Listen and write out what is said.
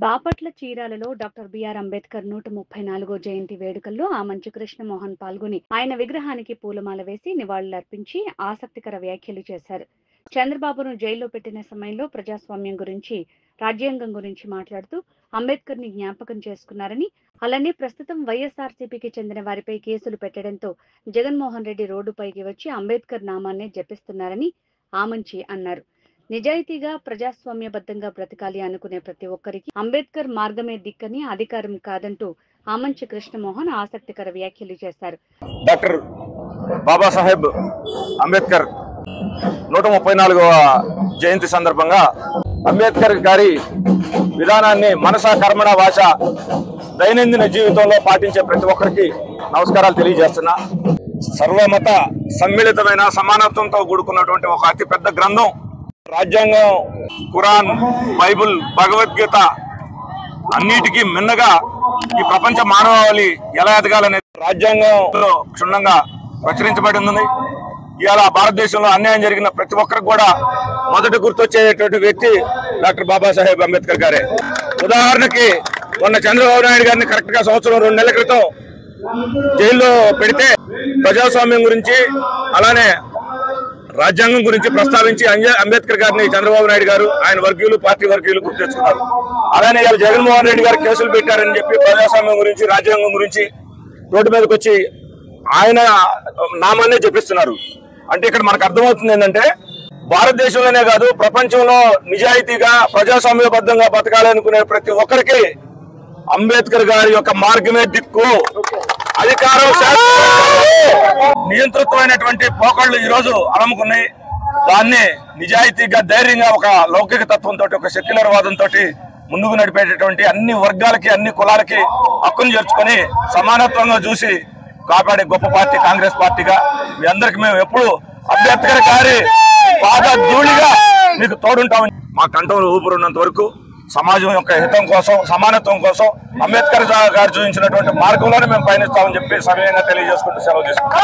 Bapatla చీరాలలో doctor BR Ambedkar 134వ జయంతి వేడుకల్లో ఆమంచి కృష్ణమోహన్ పాల్గొని ఆయన విగ్రహానికి పూలమాల వేసి నివాళులర్పించి ఆసక్తికర వ్యాఖ్యలు చేశారు. చంద్రబాబును జైల్లో పెట్టిన సమయంలో ప్రజాస్వామ్యం గురించి, రాజ్యాంగం గురించి మాట్లాడుతూ అంబేద్కర్ ని జ్ఞాపకం చేసుకున్నారని, అలానే ప్రస్తుతం వైఎస్ఆర్సీపీకి చెందిన వారిపై కేసులు పెట్టడంతో జగన్మోహన్ రెడ్డి రోడ్డుపైకి వచ్చి అంబేద్కర్ నామాన్నే జపిస్తున్నారని ఆమంచి అన్నారు. నిజాయితీగా ప్రజాస్వామ్యబద్ధంగా బ్రతకాలి అనుకునే ప్రతి ఒక్కరికి అంబేద్కర్ మార్గమే దిక్కని, అధికారం కాదంటూ ఆమంచి కృష్ణమోహన్ ఆసక్తికర వ్యాఖ్యలు చేశారు. డాక్టర్ బాబాసాహెబ్ అంబేద్కర్ 134వ జయంతి సందర్భంగా అంబేద్కర్ గారి విధానాన్ని మనస కర్మణ భాష దైనందిన జీవితంలో పాటించే ప్రతి ఒక్కరికి నమస్కారాలు తెలియజేస్తున్నా. సర్వమత సమ్మిళితమైన సమానత్వంతో కూడుకున్నటువంటి ఒక అతిపెద్ద గ్రంథం రాజ్యాంగం, ఖురాన్, బైబుల్, భగవద్గీత అన్నిటికీ మిన్నగా ఈ ప్రపంచ మానవాళి ఎలా ఎదగాలనే రాజ్యాంగంలో క్షుణ్ణంగా ప్రచురించబడి ఉంది. ఇవాళ భారతదేశంలో అన్యాయం జరిగిన ప్రతి ఒక్కరికి కూడా మొదట గుర్తొచ్చేటువంటి వ్యక్తి డాక్టర్ బాబాసాహెబ్ అంబేద్కర్ గారే. ఉదాహరణకి మొన్న చంద్రబాబు నాయుడు గారిని కరెక్ట్ గా సంవత్సరం 2 నెలల క్రితం జైల్లో పెడితే ప్రజాస్వామ్యం గురించి, అలానే రాజ్యాంగం గురించి ప్రస్తావించి అంబేద్కర్ గారిని చంద్రబాబు నాయుడు గారు, ఆయన వర్గీయులు, పార్టీ వర్గీయులు గుర్తు తెచ్చుకున్నారు. అలానే ఇవాళ జగన్మోహన్ రెడ్డి గారు కేసులు పెట్టారని చెప్పి ప్రజాస్వామ్యం గురించి, రాజ్యాంగం గురించి రోడ్డు మీదకి వచ్చి ఆయన నామాన్నే జపిస్తున్నారు. అంటే ఇక్కడ మనకు అర్థమవుతుంది ఏంటంటే, భారతదేశంలోనే కాదు ప్రపంచంలో నిజాయితీగా ప్రజాస్వామ్యబద్ధంగా బతకాలనుకునే ప్రతి ఒక్కరికి అంబేద్కర్ గారి యొక్క మార్గమే దిక్కు. అధికారం, నియంతృత్వమైనటువంటి పోకళ్ళు ఈ రోజు అలముకున్నాయి. దాన్ని నిజాయితీగా, ధైర్యంగా, ఒక లౌకిక తత్వంతో, ఒక సెక్యులర్ వాదంతో ముందుకు నడిపేటటువంటి అన్ని వర్గాలకి, అన్ని కులాలకి హక్కును చేర్చుకొని సమానత్వంగా చూసి కాపాడే గొప్ప పార్టీ కాంగ్రెస్ పార్టీగా మీ అందరికి మేము ఎప్పుడు అంబేద్కర్ గారి పాద ధూళిగా మీకు తోడుంటామని, మా కంఠంలో ఊపిరున్నంత వరకు సమాజం యొక్క హితం కోసం, సమానత్వం కోసం అంబేద్కర్ గారు చూపించినటువంటి మార్గంలోనే మేము పయనిస్తామని చెప్పి సమయంగా తెలియజేసుకుంటూ సెలవు తీసుకుంటాం.